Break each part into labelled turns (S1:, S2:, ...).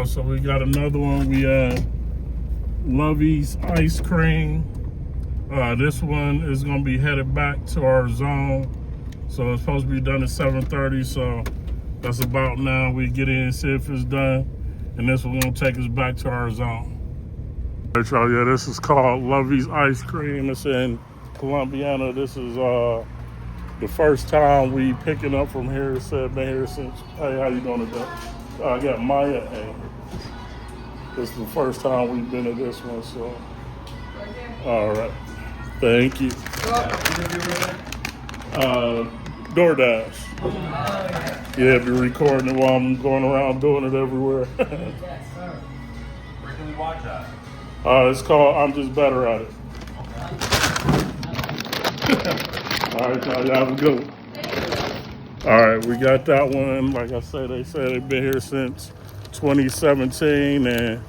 S1: y'all. So we got another one. We had Lovey's Ice Cream. This one is gonna be headed back to our zone. So it's supposed to be done at 7:30. So that's about now. We get in, see if it's done, and this one's gonna take us back to our zone. All right, y'all. Yeah, this is called Lovey's Ice Cream. It's in Columbiana. This is the first time we picking up from here. Said been here since. Hey, how you doing today? I got Maya. And this is the first time we've been to this one. So, all right. Thank you. DoorDash. Yeah, be recording it while I'm going around doing it everywhere.
S2: Yes, sir. Where can we watch that?
S1: It's called I'm Just Better at It. All right, y'all have a good one. All right, we got that one. Like I said, they said they've been here since 2017, and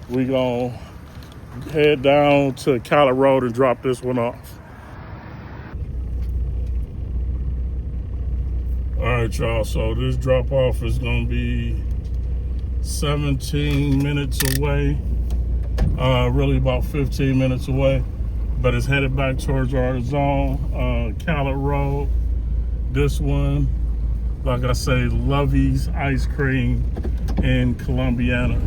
S1: we gonna head down to Cali Road and drop this one off. All right, y'all. So this drop off is gonna be 17 minutes away. Really about 15 minutes away, but it's headed back towards our zone, Cali Road. This one, like I say, Lovey's Ice Cream in Columbiana.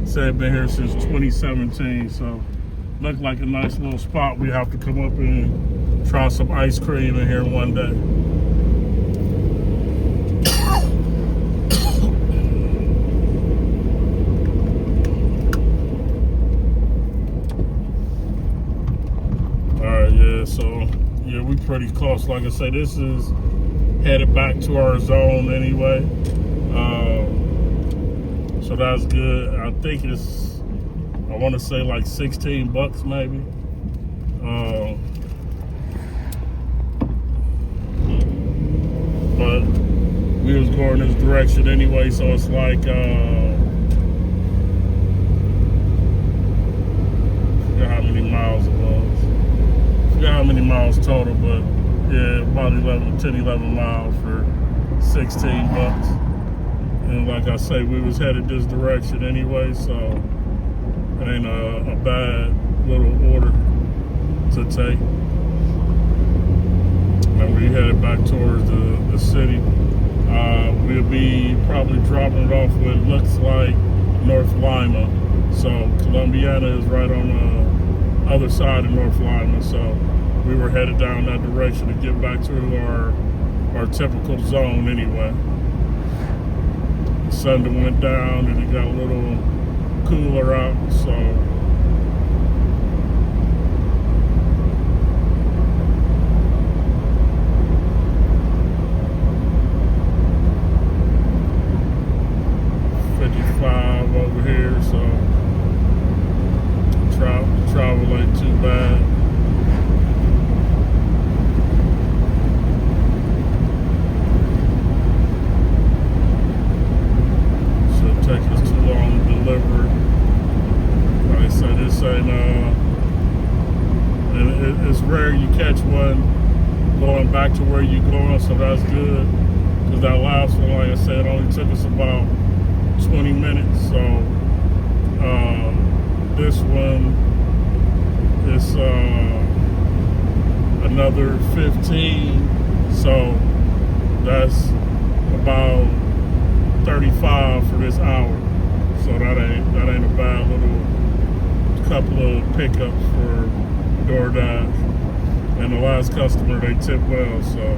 S1: Said been here since 2017, so look like a nice little spot. We have to come up and try some ice cream in here one day. So yeah, we pretty close. Like I say, this is headed back to our zone anyway. So that's good. I think it's, I want to say like 16 bucks maybe. But we was going this direction anyway, so it's like, I forgot how many miles it was. How many miles total, but yeah, about 11 miles for 16 bucks. And like I say, we was headed this direction anyway, so it ain't a bad little order to take. And we headed back towards the city. We'll be probably dropping it off what looks like North Lima. So Columbiana is right on the other side of North Lima, so we were headed down that direction to get back to our typical zone anyway. The sun went down and it got a little cooler out, so $55 over here, so travel ain't too bad. Shouldn't take us too long to deliver. Like I said, this ain't and it's rare you catch one going back to where you're going, so that's good. Because that last one, like I said, only took us about 20 minutes, so this one is another 15, so that's about 35 for this hour. So that ain't a bad little couple of pickups for DoorDash. And the last customer, they tip well, so.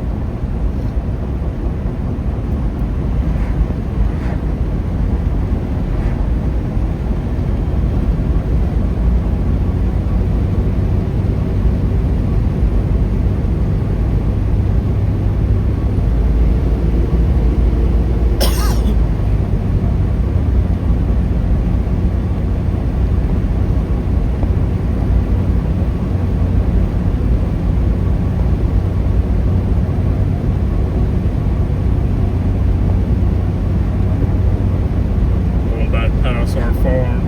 S1: Our farm.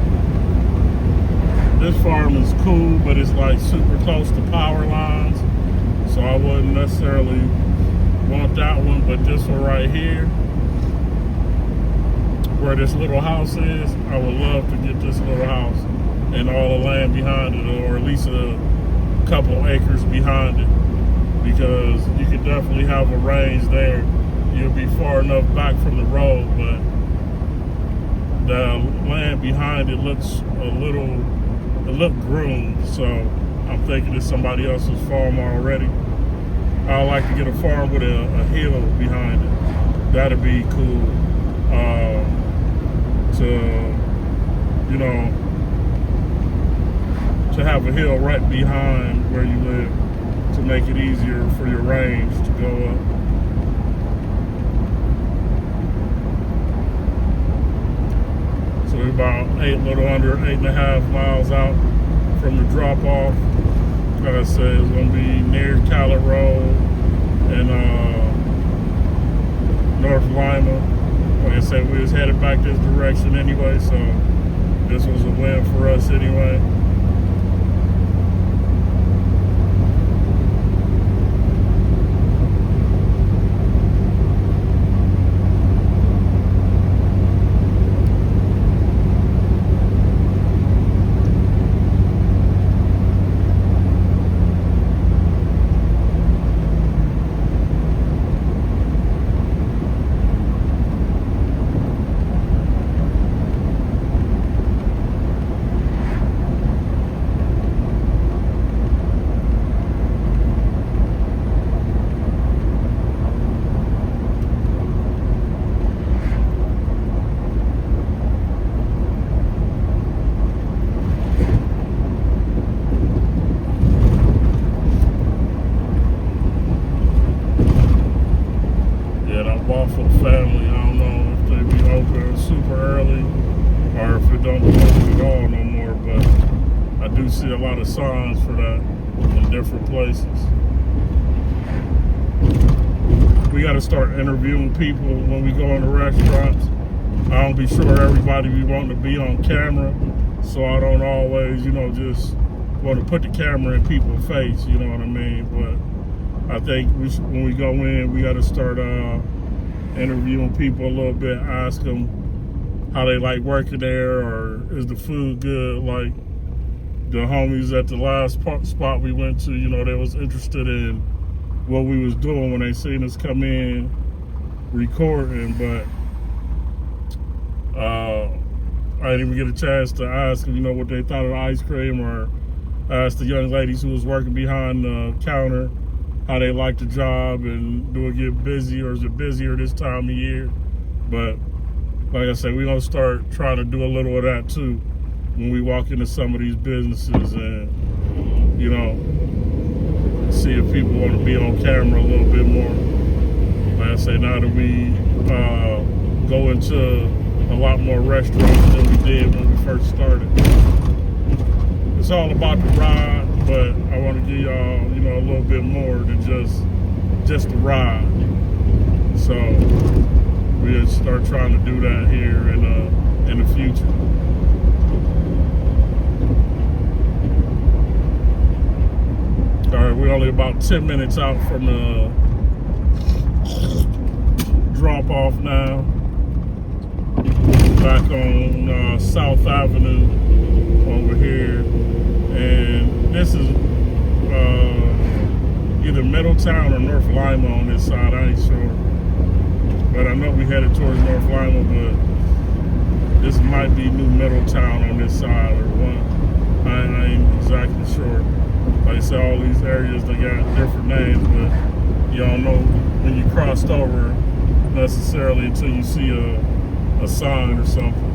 S1: This farm is cool, but it's like super close to power lines, so I wouldn't necessarily want that one. But this one right here, where this little house is, I would love to get this little house and all the land behind it, or at least a couple acres behind it, because you could definitely have a range there. You'll be far enough back from the road, but the land behind it looks it looked groomed, so I'm thinking it's somebody else's farm already. I'd like to get a farm with a hill behind it. That'd be cool. To have a hill right behind where you live to make it easier for your range to go up. So we're about a little under 8.5 miles out from the drop off. Like I said, it's gonna be near Callett Road and North Lima. Like I said, we was headed back this direction anyway, so this was a win for us anyway. Waffle family, I don't know if they be open super early or if it don't be open at all no more, but I do see a lot of signs for that in different places. We got to start interviewing people when we go into restaurants. I don't be sure everybody be wanting to be on camera, so I don't always, just want to put the camera in people's face, you know what I mean? But I think when we go in, we got to start interviewing people a little bit, ask them how they like working there, or is the food good. Like the homies at the last spot we went to, they was interested in what we was doing when they seen us come in recording, but I didn't even get a chance to ask them, what they thought of the ice cream, or ask the young ladies who was working behind the counter how they like the job, and do it get busy, or is it busier this time of year? But like I said, we're gonna start trying to do a little of that too when we walk into some of these businesses, and see if people want to be on camera a little bit more. Like I say, now that we go into a lot more restaurants than we did when we first started. It's all about the ride, but I want to give y'all, a little bit more than just the ride. So we'll start trying to do that here in the future. All right, we're only about 10 minutes out from the drop off now. Back on South Avenue over here, and this is either Middletown or North Lima on this side. I ain't sure, but I know we headed towards North Lima, but this might be New Middletown on this side or what. I ain't exactly sure. Like I said, all these areas, they got different names, but you don't know when you crossed over necessarily until you see a sign or something.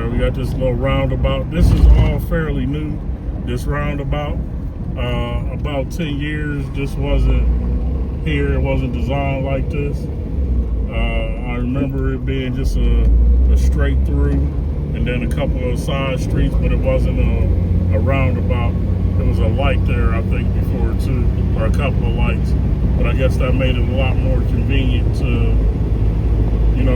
S1: We got this little roundabout. This is all fairly new. this roundabout. About 10 years, this wasn't here. It wasn't designed like this. I remember it being just a straight through and then a couple of side streets, but it wasn't a roundabout. There was a light there, I think, before too, or a couple of lights. But I guess that made it a lot more convenient to,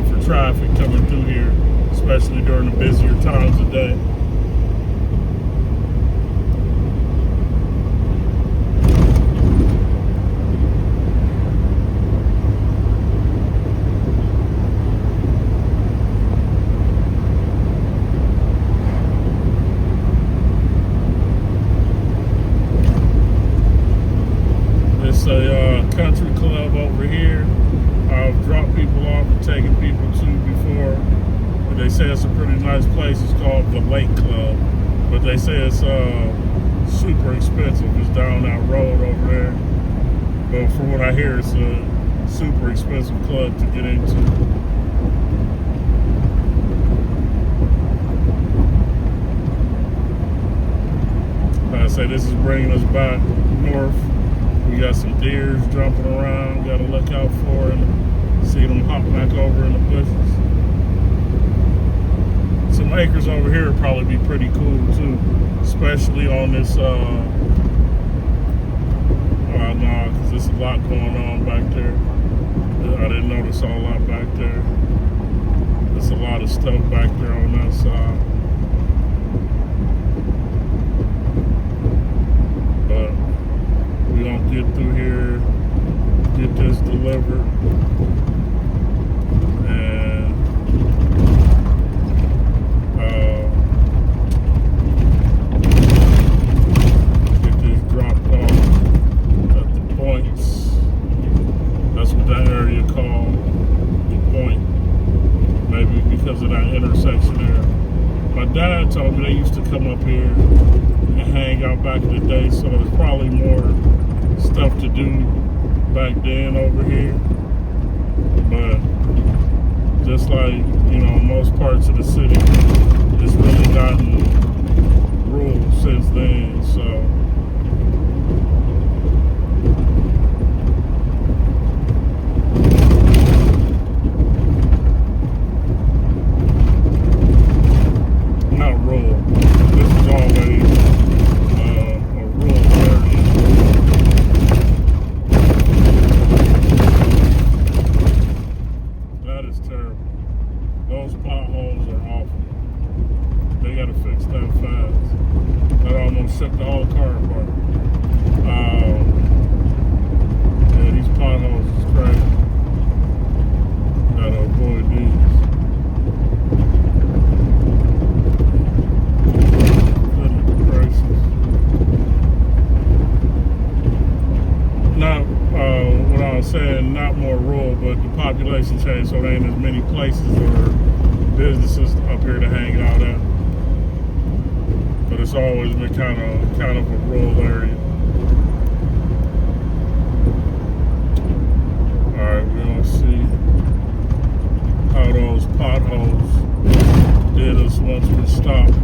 S1: for traffic coming through here, especially during the busier times of day. It's a country club over here. I've dropped people off and taken people to before. But they say it's a pretty nice place. It's called the Lake Club. But they say it's super expensive. It's down that road over there. But from what I hear, it's a super expensive club to get into. Like I say, this is bringing us back north. We got some deers jumping around, got to look out for and see them hop back over in the bushes. Some acres over here would probably be pretty cool too, especially on this, no, because there's a lot going on back there. I didn't notice a whole lot back there. There's a lot of stuff back there on that side. But we're gonna get through here, get this delivered, and get this dropped off at the points. That's what that area called, the point. Maybe because of that intersection there. My dad told me they used to come up here and hang out back in the day, so there's probably more stuff to do back then over here. But just like, most parts of the city, it's really gotten rural since then, so. Not rural. This is always a rural area. That is terrible. Those potholes are awful. They gotta fix that fast. That almost shook the whole car apart. Yeah, these potholes is crazy. Gotta avoid these. Goodness gracious. Not, what I was saying, not more rural, but the population changed, so there ain't as many places or businesses up here to hang out at. But it's always been kind of a rural area. All right, we're gonna see how those potholes did us once we stopped.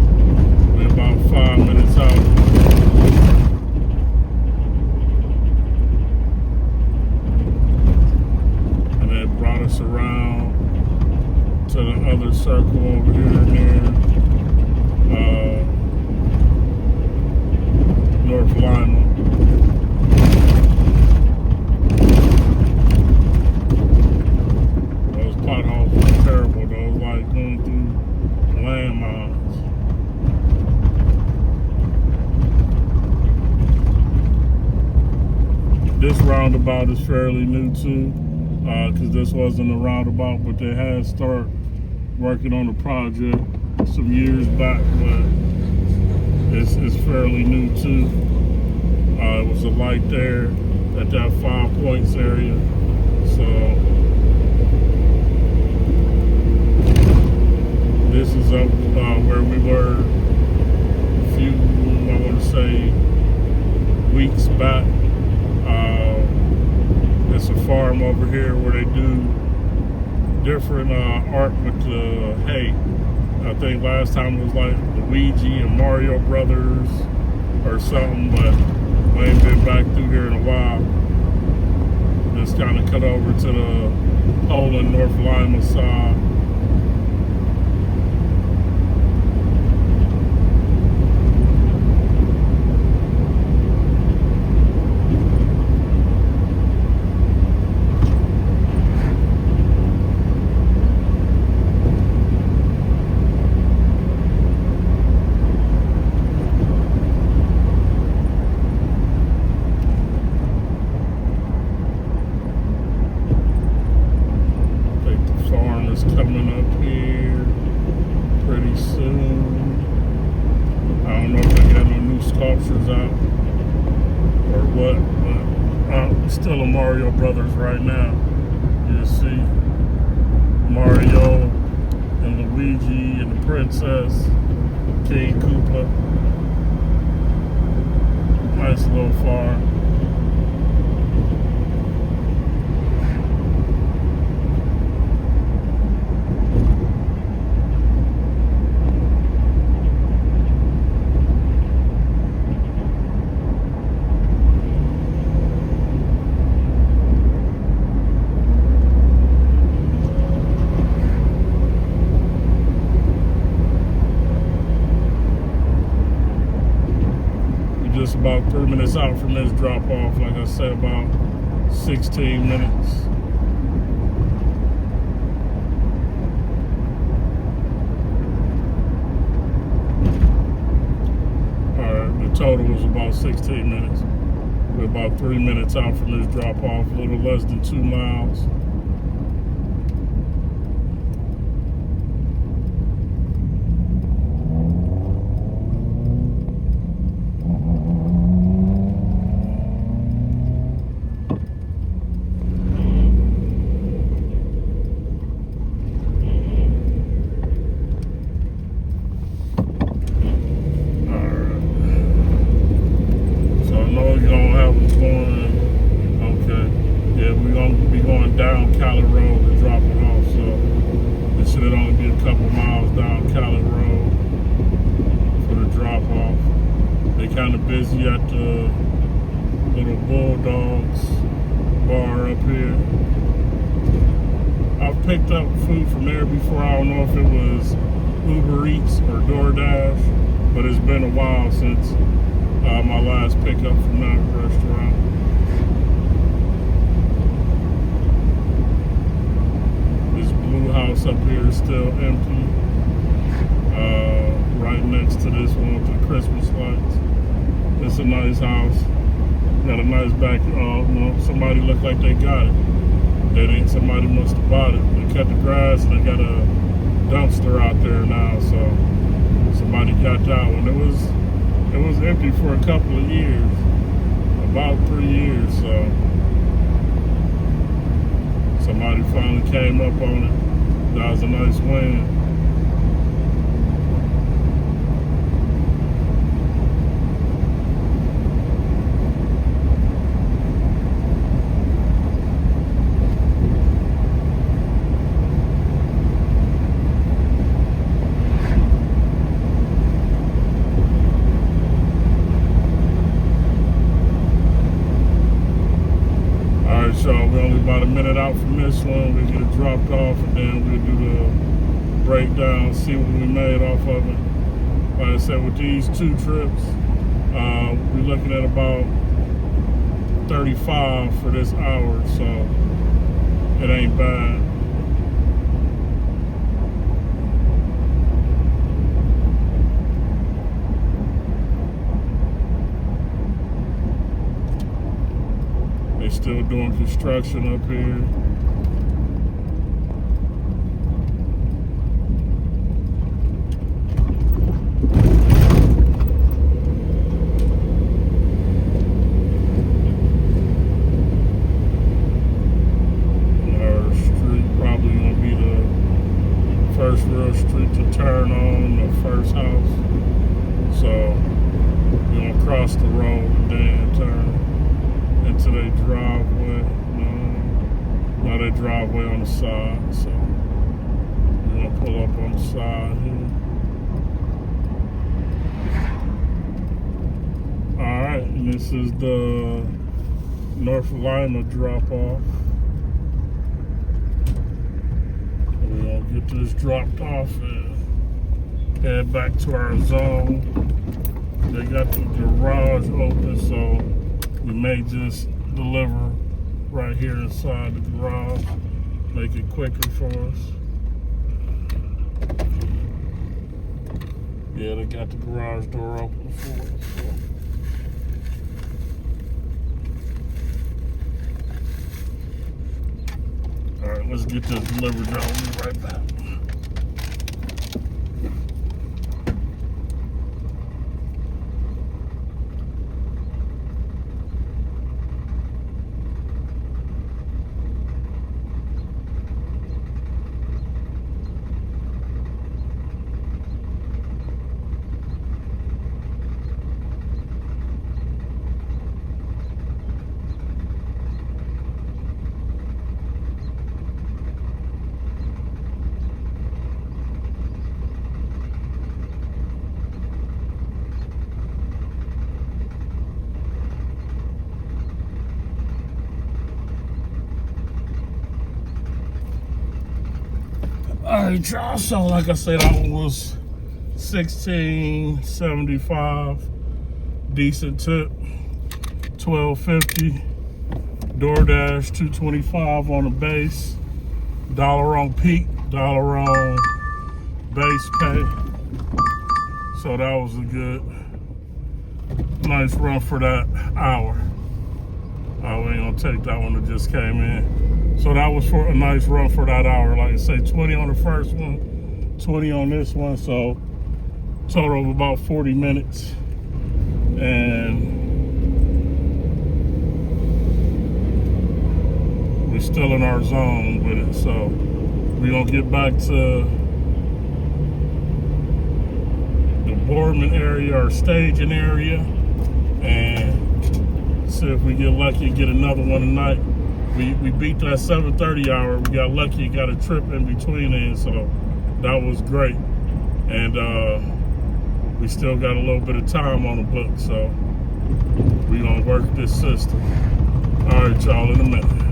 S1: We're about 5 minutes out. And it brought us around to the other circle over here near North Lima. Those potholes were terrible. Those like going through landmines. This roundabout is fairly new too, because this wasn't a roundabout, but they had started working on the project some years back, but it's fairly new too. It was a light there at that 5 points area, so this is up where we were a few, I want to say, weeks back. It's a farm over here where they do different art with the hay. I think last time it was like Luigi and Mario Brothers, or something, but I ain't been back through here in a while. Just kind of cut over to the Poland, North Lima side. Coming up here pretty soon. I don't know if they got no new sculptures out or what, but I'm still in Mario Brothers right now. You see Mario and Luigi and the princess, King Koopa. Nice little farm. Just about 3 minutes out from this drop off, like I said, about 16 minutes. Alright, the total was about 16 minutes. We're about 3 minutes out from this drop off, a little less than 2 miles. Down Cali Road to drop it off, so it should only be a couple miles down Cali Road for the drop off. They kind of busy at the little Bulldogs bar up here. I've picked up food from there before. I don't know if it was Uber Eats or DoorDash, but it's been a while since my last pickup from that restaurant. House up here is still empty. Right next to this one with the Christmas lights. It's a nice house. Got a nice backyard. Somebody looked like they got it. Somebody must have bought it. They cut the grass and they got a dumpster out there now. So somebody got that one. It was empty for a couple of years, about 3 years. So somebody finally came up on it. That was a nice win. Alright, so we're only about a minute out from this one. We get it dropped off and then we'll do the breakdown, see what we made off of it. Like I said, with these 2 trips, we're looking at about 35 for this hour, so it ain't bad. They still doing construction up here. First real street to turn on, the first house. So you're gonna cross the road and then turn into their driveway. No, their driveway on the side. So you're gonna pull up on the side here. right, and this is the North Lima drop off. We're gonna get this dropped off and head back to our zone. They got the garage open, so we may just deliver right here inside the garage, make it quicker for us. Yeah, they got the garage door open for us. So. All right, let's get this delivered. I'll be right back. Alright, y'all, so like I said, that one was $16.75, decent tip, $12.50, DoorDash $2.25 on the base, $1 on peak, $1 on base pay. So that was a good, nice run for that hour. We ain't gonna take that one that just came in. So that was for a nice run for that hour. Like I say, 20 on the first one, 20 on this one. So total of about 40 minutes. And we're still in our zone with it. So we're gonna get back to the Boardman area or staging area and see if we get lucky and get another one tonight. We beat that 7:30 hour. We got lucky, got a trip in between then, so that was great. And we still got a little bit of time on the book, so we're gonna work this system. All right, y'all, in a minute.